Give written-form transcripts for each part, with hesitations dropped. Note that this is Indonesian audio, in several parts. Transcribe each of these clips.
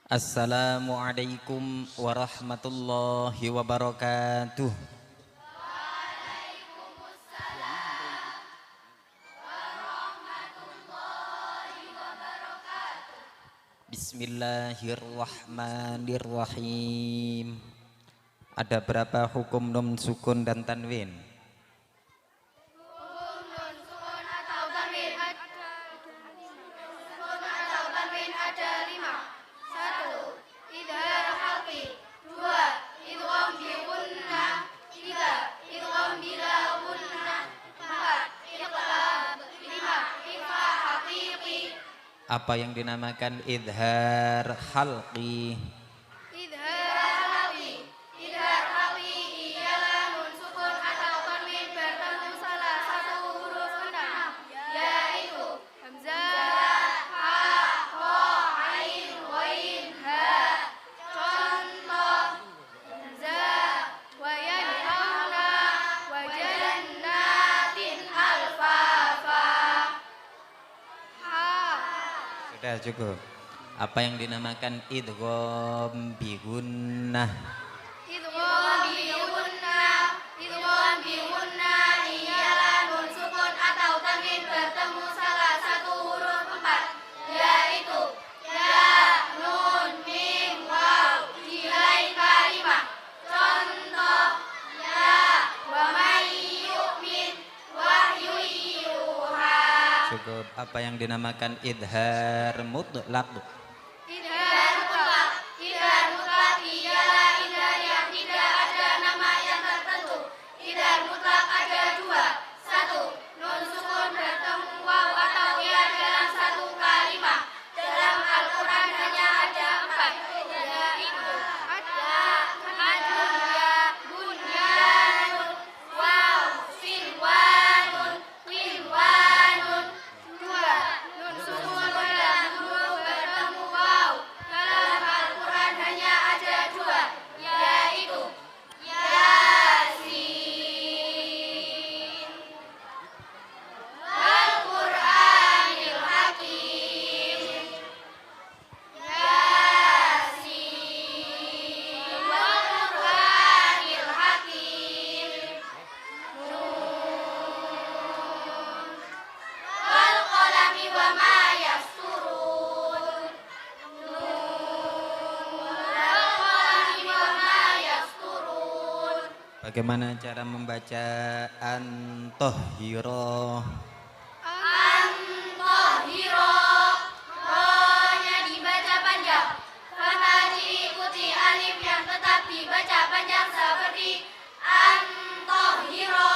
Assalamualaikum warahmatullahi wabarakatuh. Bismillahirrahmanirrahim. Ada berapa hukum nun sukun dan tanwin? Hukum nun sukun atau tanwin ada 5. 1. Idhar khalqi. 2. Idgham bi gunnah. 3. Idgham bila gunnah. 4. Iqlab. 5. Ikhfa haqiqi. Apa yang dinamakan idhar halqi? Idhar khalqi ialah nun sukun atau tanwin bertemu salah satu huruf enam, yaitu hamzah, ha, kha, ain, ghain, ha. Contoh: hamzah wa yanhauna wa jannatin alfafa. Ha. Sudah cukup. Apa yang dinamakan idgham bi gunnah? Idgham bi gunnah ialah nun sukun atau tanwin bertemu salah satu huruf 4, yaitu ya, nun, mim, waw di lain kalimah. Contoh: ya wa may yu'min wahyu yuha. Cukup. Apa yang dinamakan idhar mutlaq? Idhar mutlak ialah idhar yang tidak ada nama yang tertentu. Idhar mutlak ada 2. 1. Nun sukun bertemu waw atau ya dalam satu kalimat. Dalam Al-Quran hanya ada 4, yaitu ad-dunya, bunyanun, waw, sinwanun, winwanun. 2. Nun sukun dan huruf bertemu waw. Dalam Al-Quran hanya ada 2, yaitu Yasin wal Qur'anil Hakim. Yasin wal Qur'anil Hakim. Wal qalami wa ma yasturun. Bagaimana cara membaca antahhira? Antahhira, ro-nya dibaca panjang. Fathah diikuti alif yang tetap dibaca panjang seperti antahhira.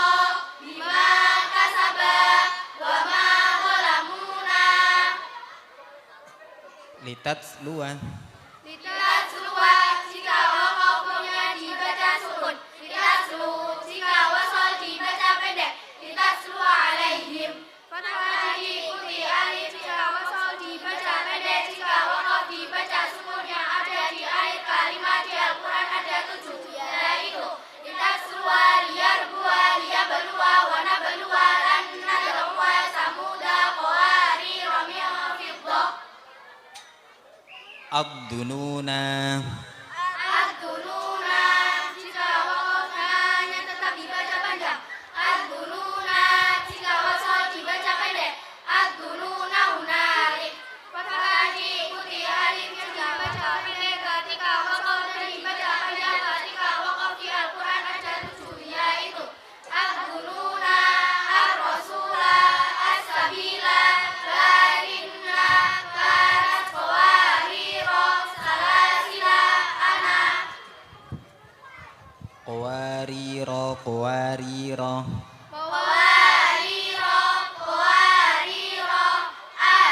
Bima kasabah wa ma zalamuna. Litatsluwa. Litatsluwa jika waqafnya dibaca sukun. Litatslu jika wasal dibaca pendek. Litatslu alaihim. Fathah diikuti alif jika wasal dibaca pendek. Jika waqaf dibaca sukun yang ada di akhir kalimat di Al-Quran ada 7, yaitu litatsluwa, liyarbuwa, liyabluwa, wa nabluwa, lan nadluwa, samuda, qawari, ramil, fiddah. Ad-dununa. Ad-dununa jika waqafnya tetap dibaca panjang. Ad-dununa jika wasal dibaca pendek. Ad-dununa hunalik. Fathah diikuti alif yang dibaca pendek ketika waqaf dan dibaca panjang ketika waqaf di Al-Quran ada 7, yaitu ad-dununa, ar-rasula, as-sabila, lakinna kanat qawariro, salasila, ana. Qawariro. Qawariro.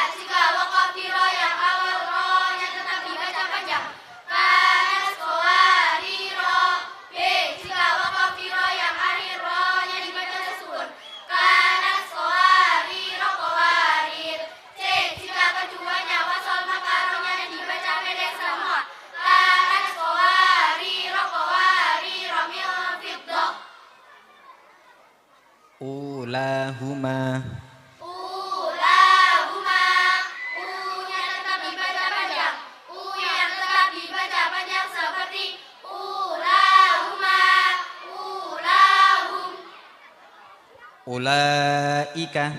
Jika waqaf di ro yang awal ro-nya tetap dibaca panjang. Kanas qawariro. B. Jika waqaf di ro yang akhir ro-nya dibaca sukun. Kanas qawariro qawarir. C. Jika keduanya wasal maka ro-nya dibaca pendek semua. Kanas qawariro qawariro mil fiddah. Ulahuma. Ulahuma, u-nya tetap dibaca panjang. U yang tetap Ulaika.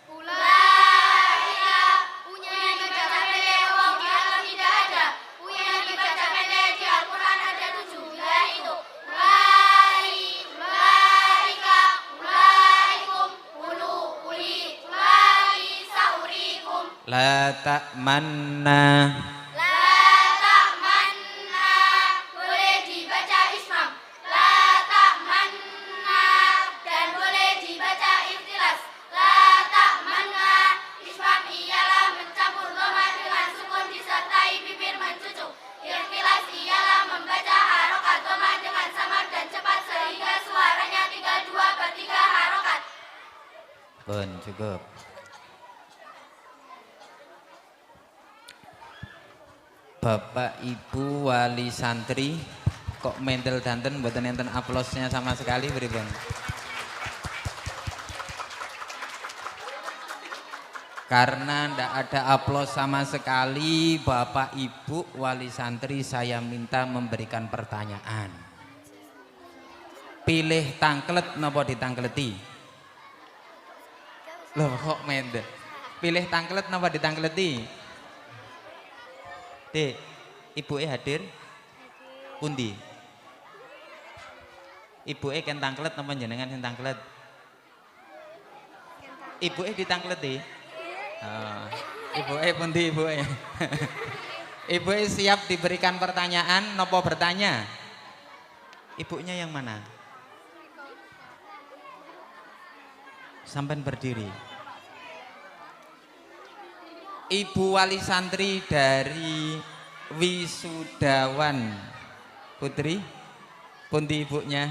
Ulaika. U-nya yang dibaca pendek, waw di atas tidak ada. U yang dibaca pendek di Al-Quran ada 7, yaitu ulaika, ulaikum, ulu, uli, ulai, saurikum. La ta'manna. La ta'manna, boleh dibaca ismam. La ta'manna, dan boleh dibaca ikhtilas. La ta'manna, ismam ialah mencampur dhamma dengan sukun disertai bibir mencucu. Ikhtilas ialah membaca harokat dhamma dengan samar dan cepat sehingga suaranya tinggal 2/3 harokat. Pun cukup. Bapak Ibu wali santri kok mental danten mboten enten aplausnya sama sekali pripun? Karena ndak ada aplaus sama sekali, Bapak Ibu wali santri saya minta memberikan pertanyaan. Pilih tangklet napa ditangkleti? Loh kok mendel? Pilih tangklet napa ditangkleti? Dek, ibuke hadir? Pundi? Ibuke ken tangklet napa jenengan sing tangklet? Ibuke ditangkleti? Oh, ibuke pundi ibuke? Ibuke siap diberikan pertanyaan napa bertanya? Ibunya yang mana? Sampai berdiri. Ibu wali santri dari wisudawan putri, pundi ibunya?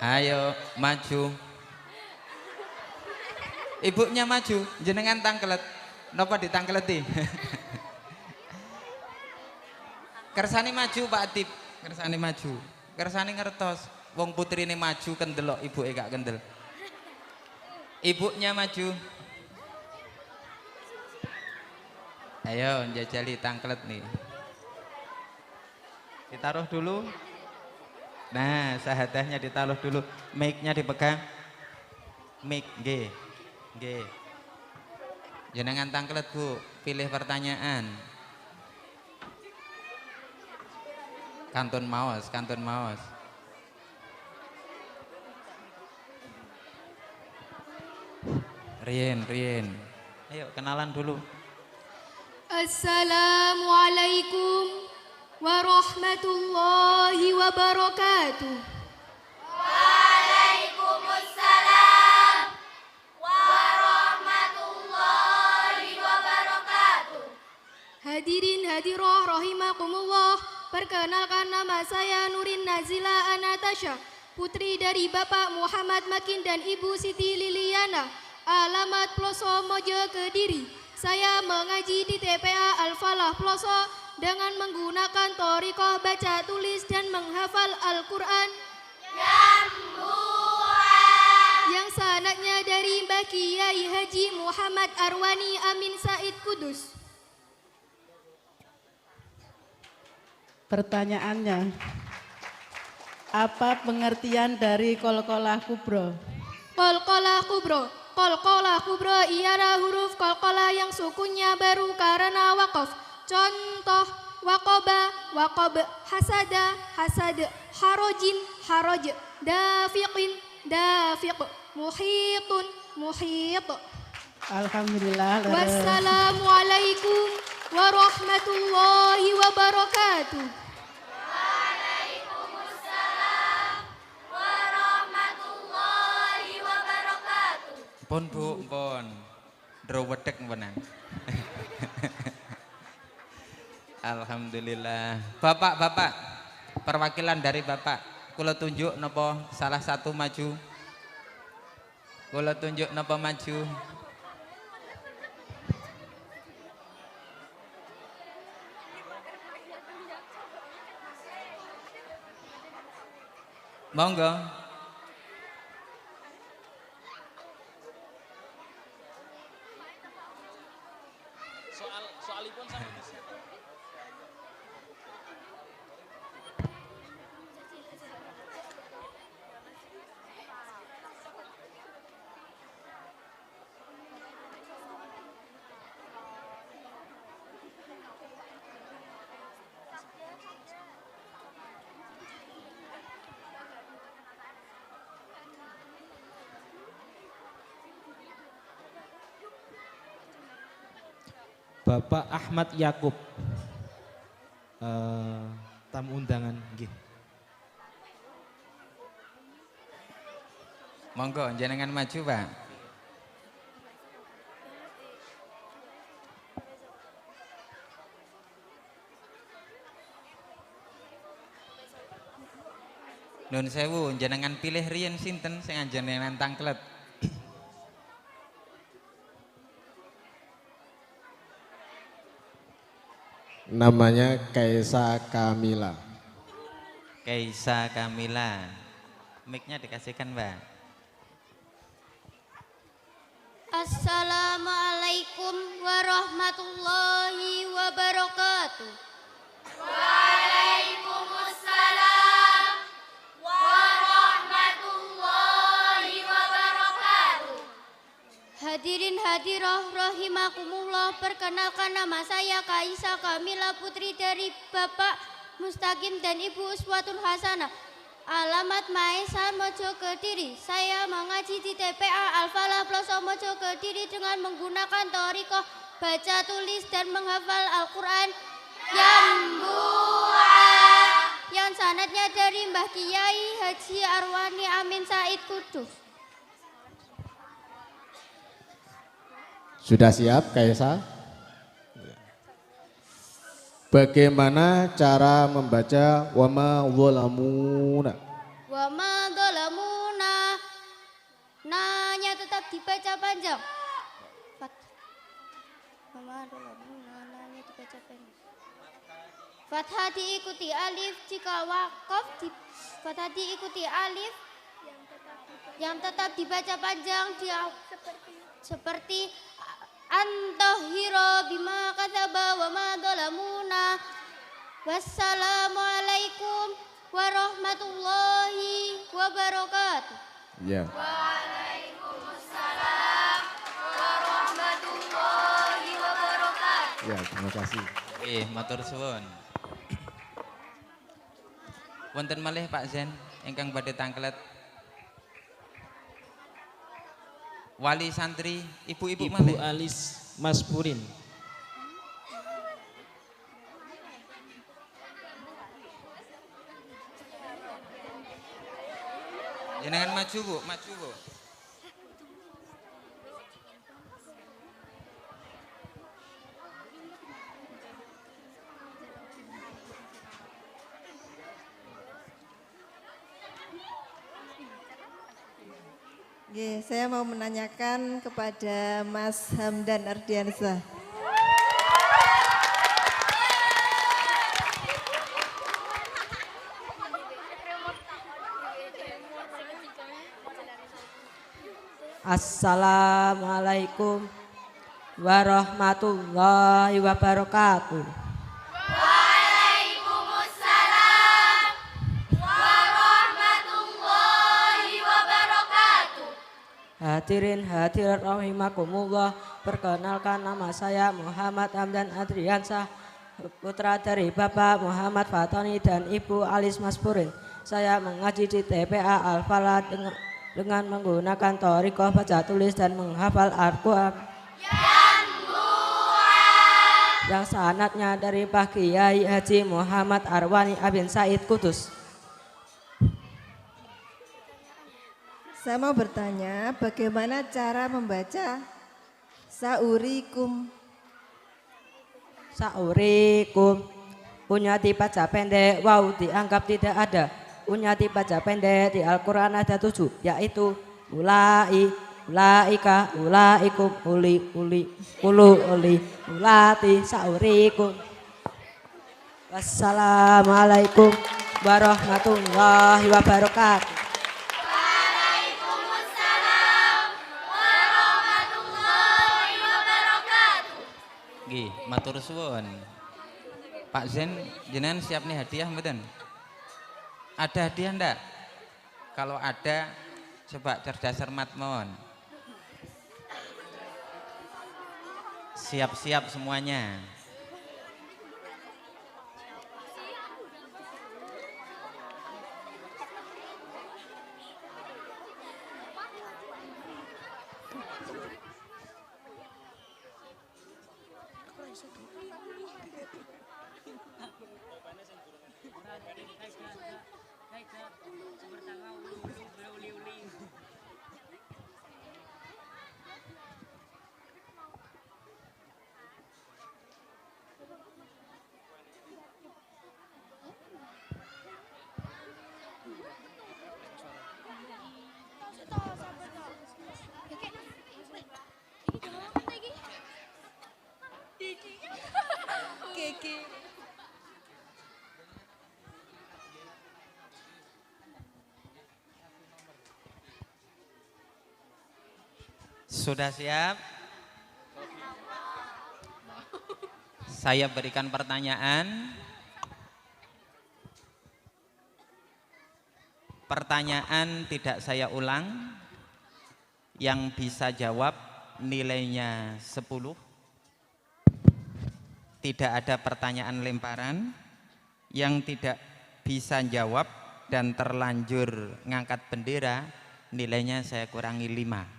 Ayo maju. Ibunya maju, jenengan tangklet. Napa ditangkleti? Kersane maju Pak Atip, kersane maju. Kersane ngertos, wong putrine maju kendelok ibuke gak kendel. Ibunya maju. Ayo njajali tangklet nih. Ditaruh dulu. Nah, sahadahnya ditaruh dulu. Mic-nya dipegang. Mic, nggih. Nggih. Jenengan tangklet, Bu. Pilih pertanyaan. Kantun maos, kantun maos. Rien, Rien. Ayo kenalan dulu. Assalamualaikum warahmatullahi wabarakatuh. Waalaikumsalam warahmatullahi wabarakatuh. Hadirin hadirah rahimakumullah. Perkenalkan, nama saya Nurin Nazila Anatasha, putri dari Bapak Muhammad Makin dan Ibu Siti Liliana. Alamat Ploso Mojo Kediri. Saya mengaji di TPA Al-Falah Ploso dengan menggunakan thoriqah baca tulis dan menghafal Al-Quran yang sanadnya dari Mbah Kiai Haji Muhammad Arwani Amin Said Kudus. Pertanyaannya, apa pengertian dari qalqalah kubro? Qalqalah kubro. Qalqalah kubro ialah huruf qalqalah yang sukunnya baru karena waqaf. Contoh, waqoba, waqob, hasada, hasad, harojin, haroj, dafiqin, dafiq, muhitun, muhit. Alhamdulillah. Wassalamualaikum warahmatullahi wabarakatuh. Pun Bu, pun. Dro wedek menan. Alhamdulillah. Bapak, perwakilan dari Bapak. Kula tunjuk napa salah satu maju. Kula tunjuk napa maju. Monggo. Soalipun sampai bisa. Bapak Ahmad Yakub. Tamu undangan nggih. Monggo jenengan maju, Pak. Nun sewu, jenengan pilih riyen sinten sing jenengan tangklet. Namanya Kaisa Kamila. Kaisa Kamila. Mic-nya dikasihkan, Mbak. Assalamualaikum warahmatullahi wabarakatuh. Waalaikumsalam warahmatullahi wabarakatuh. Hadirin hadirah rahimakumullah, perkenalkan nama saya Kaisa Kamila, putri dari Bapak Mustaqim dan Ibu Uswatun Hasanah. Alamat Maesan Mojo Kediri. Saya mengaji di TPA Al-Falah Ploso Mojo Kediri dengan menggunakan thariqah baca tulis dan menghafal Al-Quran yang sanadnya dari Mbah Kiai Haji Arwani Amin Said Kudus. Sudah siap Kaisa? Bagaimana cara membaca wama zalamuna? Wama dolamuna, nanya tetap dibaca panjang. Wama dolamuna, nanya dibaca panjang. Fathah diikuti alif, jika wakof fathah diikuti alif yang tetap dibaca panjang dia seperti antahiro bima katsaba wa ma dolamuna. Wassalamualaikum warahmatullahi wabarakatuh. Ya. Waalaikumsalam warahmatullahi wabarakatuh. Ya, terima kasih. Matur suwun. Wonten malih Pak Zen ingkang badhe tangklet. Wali santri, ibu-ibu malih. Ibu Alis Maspurin. Jenengan maju, Bu, maju, Bu. Oke, saya mau menanyakan kepada Mas Hamdan Ardiansyah. Assalamualaikum warahmatullahi wabarakatuh. Waalaikumsalam warahmatullahi wabarakatuh. Hadirin hadirat rahimakumullah, perkenalkan nama saya Muhammad Hamdan Adriansyah, putra dari Bapak Muhammad Fatoni dan Ibu Alis Maspurin. Saya mengaji di TPA Al-Falah dengan menggunakan thariqah baca tulis dan menghafal Al-Quran yang sanadnya dari Mbah Kiai Haji Muhammad Arwani Amin Said Kudus. Saya mau bertanya bagaimana cara membaca saurikum. Saurikum, punya dibaca pendek, wow dianggap tidak ada. Punya dibaca pendek di Al-Quran ada 7, yaitu ulai, ulaika, ulaikum, uli, ulu, ulati, saurikum. Wassalamualaikum warahmatullahi wabarakatuh. Waalaikumsalam warahmatullahi wabarakatuh. Nggih, matur suwun. Pak Zen, jenengan siap nih hadiah mboten? Ada hadiah ndak? Kalau ada, coba cerdas cermat mohon. Siap-siap semuanya. Sudah siap? Saya berikan pertanyaan. Pertanyaan tidak saya ulang. Yang bisa jawab nilainya 10. Tidak ada pertanyaan lemparan. Yang tidak bisa jawab dan terlanjur ngangkat bendera, nilainya saya kurangi 5.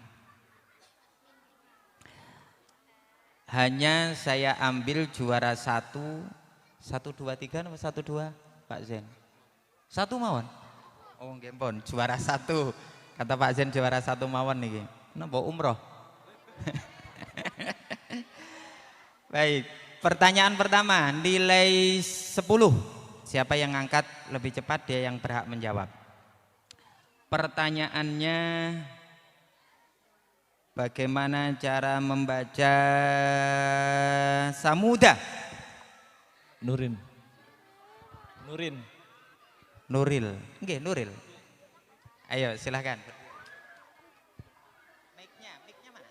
Hanya saya ambil juara 1, 1, 2, 3 atau 1, 2 Pak Zen? 1 mawon? Oh nggih pun, juara 1. Kata Pak Zen juara 1 mawon niki. Napa umroh? Baik, pertanyaan pertama, nilai 10. Siapa yang ngangkat lebih cepat dia yang berhak menjawab. Pertanyaannya, bagaimana cara membaca Samuda? Nurin. Nurin. Nuril. Nggih, Nuril. Ayo silahkan. Mic-nya mana?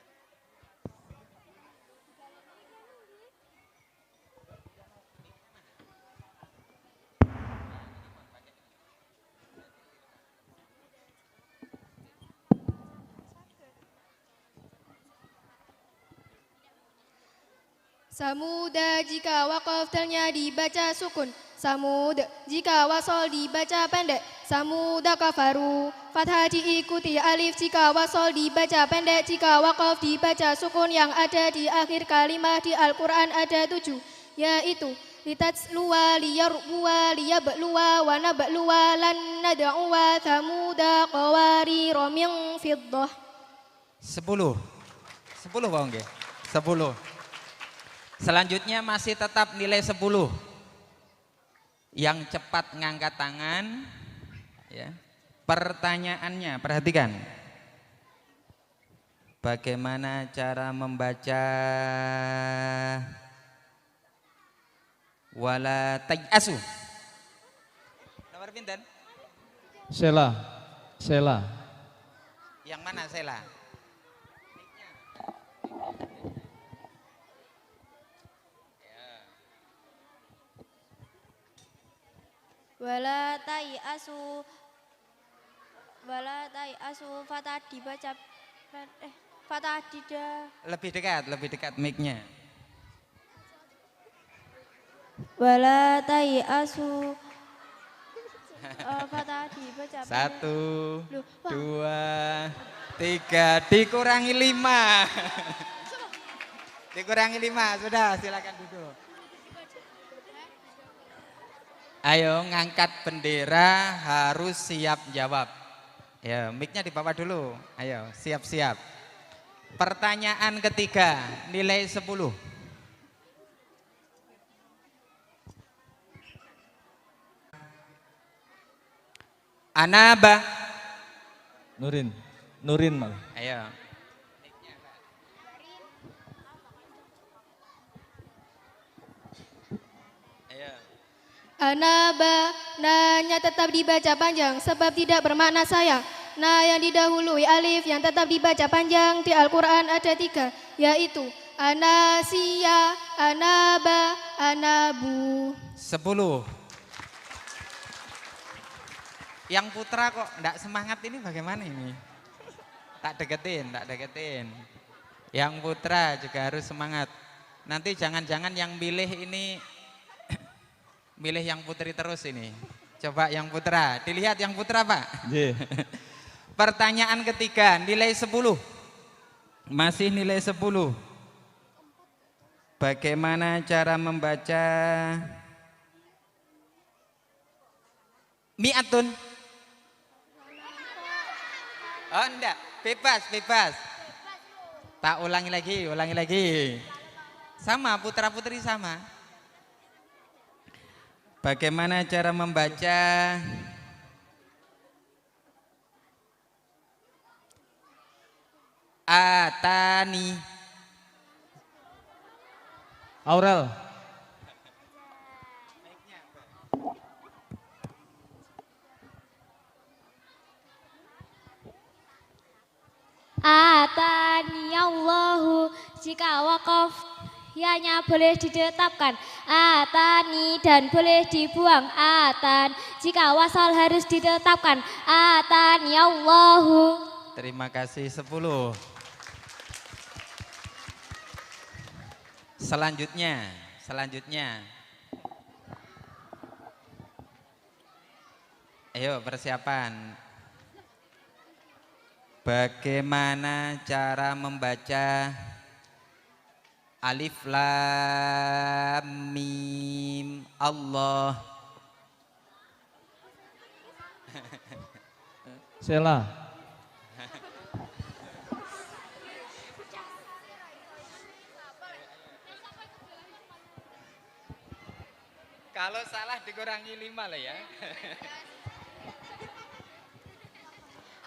Samuda jika wakaf telnya dibaca sukun. Samud jika wasol dibaca pendek. Samuda kafaru. Fathah diikuti alif jika wasol dibaca pendek. Jika wakaf dibaca sukun. Yang ada di akhir kalimat di Al-Quran ada 7, yaitu litatsluwa liyarbuwa liyabluwa wa nabluwa lan nad'uwa samuda qawari roming fiddah. 10 Bang nggih. 10. Selanjutnya masih tetap nilai 10. Yang cepat ngangkat tangan ya. Pertanyaannya, perhatikan. Bagaimana cara membaca wala tayasu? Nomor pinten? Sela. Yang mana Sela? Wala tayasu fatah dibaca fatah tidak. Lebih dekat mic-nya. Wala tayasu fatah dibaca 1, 2, 3 dikurangi 5. Dikurangi 5, sudah silakan duduk. Ayo ngangkat bendera harus siap jawab. Ya, mic-nya dibawa dulu. Ayo, siap-siap. Pertanyaan ketiga, nilai 10. Anaba. Nurin malah. Ayo. Anaba, nanya tetap dibaca panjang sebab tidak bermakna sayang. Nah yang didahului alif yang tetap dibaca panjang di Al-Quran ada 3, yaitu anasia, anaba, anabu. 10. Yang putra kok enggak semangat ini bagaimana ini? Tak deketin. Yang putra juga harus semangat. Nanti jangan-jangan yang milih ini milih yang putri terus ini. Coba yang putra, dilihat yang putra Pak. Yeah. Pertanyaan ketiga, nilai 10. Masih nilai 10. Bagaimana cara membaca mi'atun? Oh enggak, bebas, bebas. Tak ulangi lagi. Sama, putra-putri sama. Bagaimana cara membaca atani? Aurel. Atani Allahu, jika wakaf yanya boleh ditetapkan atani dan boleh dibuang atan. Jika wasal harus ditetapkan atani Allahu. Terima kasih 10. Selanjutnya. Ayo persiapan. Bagaimana cara membaca alif lam mim Allah? Sela. Kalau salah dikurangi 5 lah ya.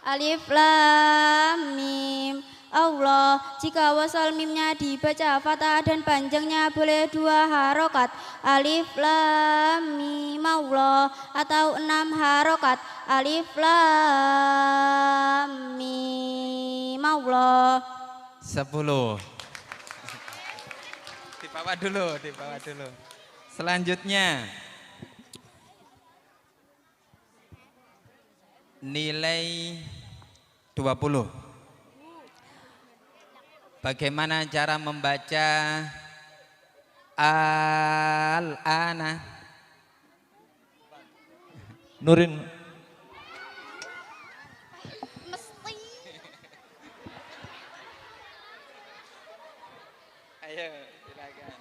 Alif lam mim Allah, jika wasal mimnya dibaca fathah dan panjangnya boleh 2 harokat. Alif lam mim Allah atau 6 harokat. Alif lam mim Allah. 10. Dibawa dulu. Selanjutnya nilai 20. Bagaimana cara membaca al-ana? Nurin. Ayo, silakan.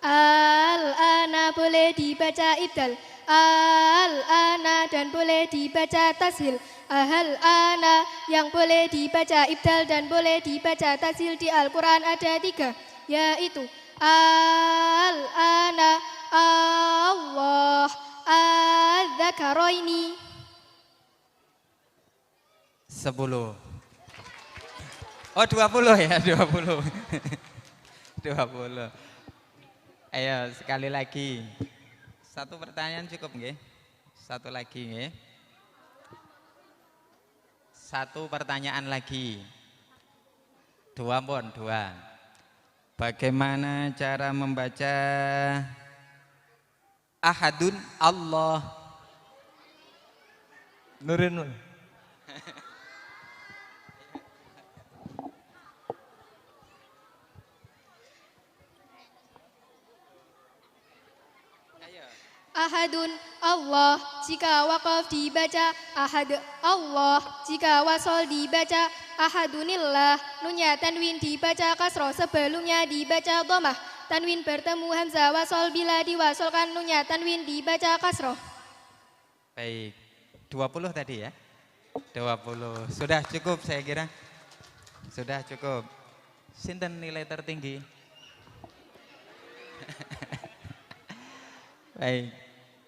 Al-ana boleh dibaca ibdal. Al-ana dan boleh dibaca tashil. Ahal-ana yang boleh dibaca ibdal dan boleh dibaca tashil di Al-Quran ada 3, yaitu al-ana, Allah, az-zakaroini. 10. Oh 20 ya, 20. 20. Ayo sekali lagi. 1 pertanyaan cukup nggih? 1 lagi nggih. 1 pertanyaan lagi. 2 pun, 2. Bagaimana cara membaca ahadun Allah? Nurin. Ahadun Allah, jika wakaf dibaca ahad Allah, jika wasol dibaca ahadunillah. Nunnya tanwin dibaca kasroh, sebelumnya dibaca dhammah. Tanwin bertemu hamzah wasol, bila diwasolkan nunnya tanwin dibaca kasroh. Baik, 20 tadi ya? 20, sudah cukup saya kira. Sudah cukup. Sinten nilai tertinggi? Baik,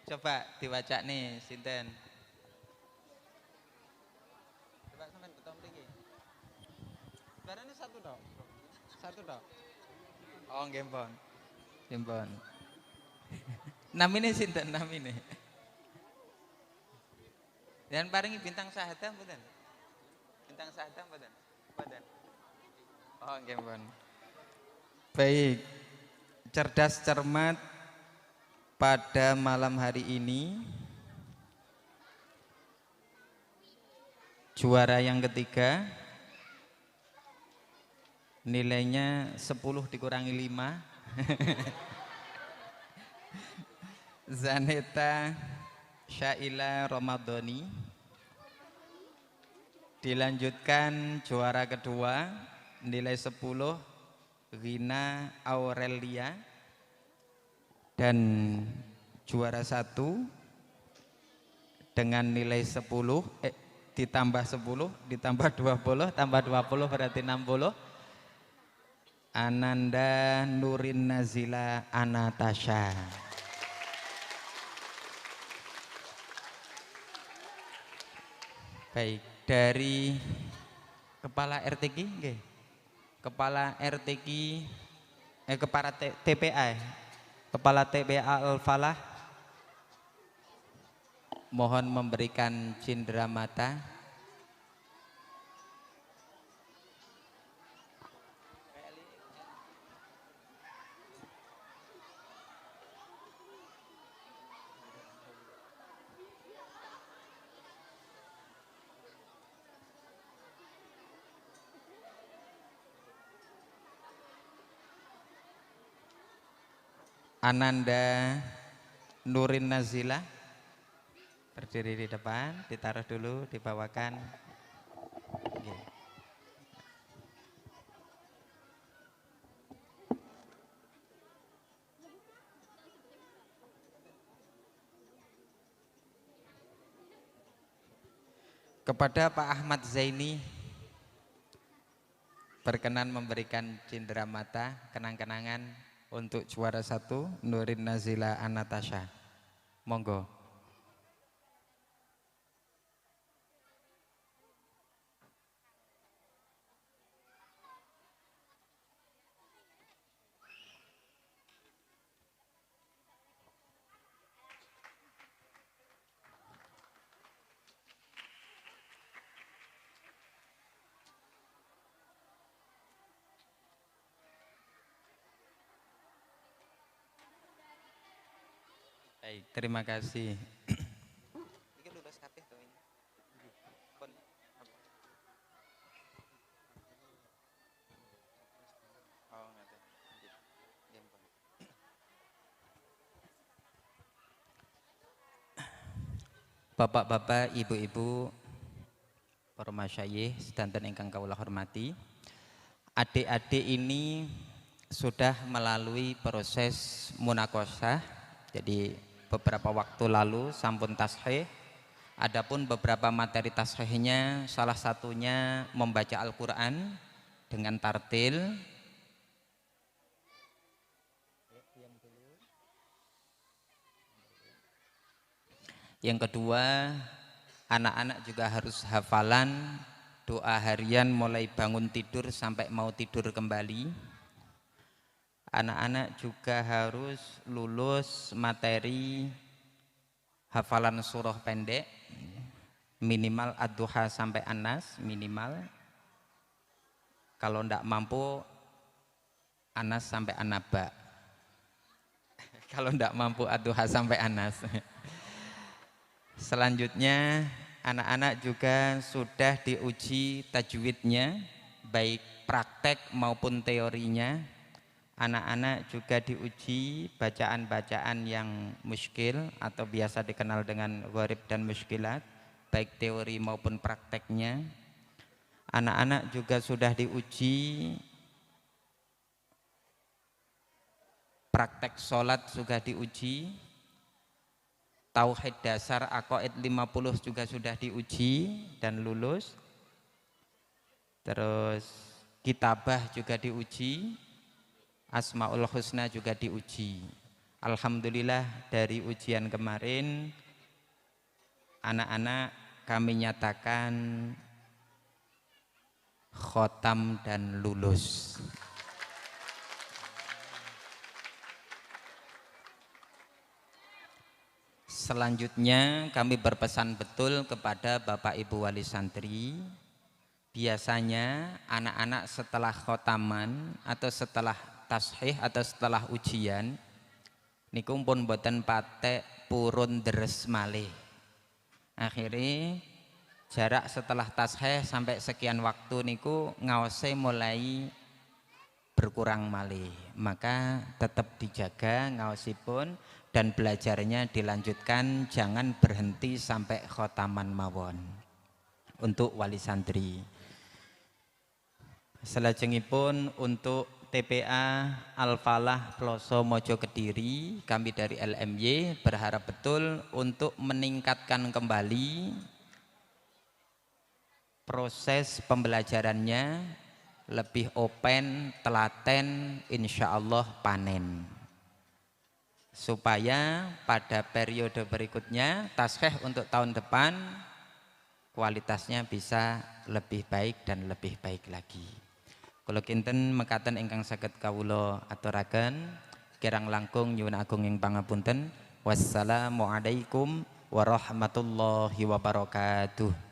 coba dibaca nih, sinten. Coba sampean betul mriki. Barane 1 tok. 1 tok. Oh, nggih pon. Nggih pon. Namine sinten namine? Dan paringi bintang sahadah mboten? Bintang sahadah mboten? Mboten. Oh, nggih pon. Baik. Cerdas cermat pada malam hari ini juara yang ketiga, nilainya 10 dikurangi 5. Zaneta Syaila Ramadhani. Dilanjutkan juara kedua, nilai 10 Rina Aurelia, dan juara 1 dengan nilai 10 ditambah 10 ditambah 20 tambah 20 berarti 60, Ananda Nurin Nazila Anatasha. Baik, dari Kepala RTQ nggih. Kepala RTQ Kepala TPA. Kepala TPA Al-Falah mohon memberikan cindera mata. Ananda Nurin Nazila berdiri di depan, ditaruh dulu, dibawakan. Oke. Kepada Pak Ahmad Zaini berkenan memberikan cindera mata kenang-kenangan untuk juara 1 Nurin Nazila Anatasha. Monggo. Baik, terima kasih. Bapak-bapak, ibu-ibu, para masyayikh sedanten ingkang kawula hormati, adik-adik ini sudah melalui proses munakosah. Jadi beberapa waktu lalu sampun tasheh. Adapun beberapa materi tashehnya salah satunya membaca Al-Qur'an dengan tartil. Yang kedua, anak-anak juga harus hafalan doa harian mulai bangun tidur sampai mau tidur kembali. Anak-anak juga harus lulus materi hafalan surah pendek minimal Ad-Duha sampai An-Nas minimal. Kalau tidak mampu An-Nas sampai An-Naba. Kalau tidak mampu Ad-Duha sampai An-Nas. Selanjutnya anak-anak juga sudah diuji tajwidnya baik praktek maupun teorinya. Anak-anak juga diuji bacaan-bacaan yang muskil atau biasa dikenal dengan gharib dan muskilat, baik teori maupun prakteknya. Anak-anak juga sudah diuji praktek sholat, juga diuji tauhid dasar aqaid 50 juga sudah diuji dan lulus. Terus kitabah juga diuji, Asmaul Husna juga diuji. Alhamdulillah dari ujian kemarin anak-anak kami nyatakan khotam dan lulus. Selanjutnya kami berpesan betul kepada Bapak Ibu Wali Santri. Biasanya anak-anak setelah khotaman atau setelah tasheh atau setelah ujian niku pun boten patek purun deres malih. Akhirnya jarak setelah tasheh sampai sekian waktu niku ngaose mulai berkurang malih. Maka tetap dijaga ngaosipun dan belajarnya dilanjutkan, jangan berhenti sampai khotaman mawon untuk wali santri. Selajengipun untuk TPA Al-Falah Ploso Mojo Kediri, kami dari LMY berharap betul untuk meningkatkan kembali proses pembelajarannya, lebih open, telaten, insya Allah panen. Supaya pada periode berikutnya, tasfeh untuk tahun depan, kualitasnya bisa lebih baik dan lebih baik lagi. Kula kinten mekaten ingkang saged kawula aturaken, kirang langkung nyuwun agung ing pangapunten. Wassalamualaikum warahmatullahi wabarakatuh.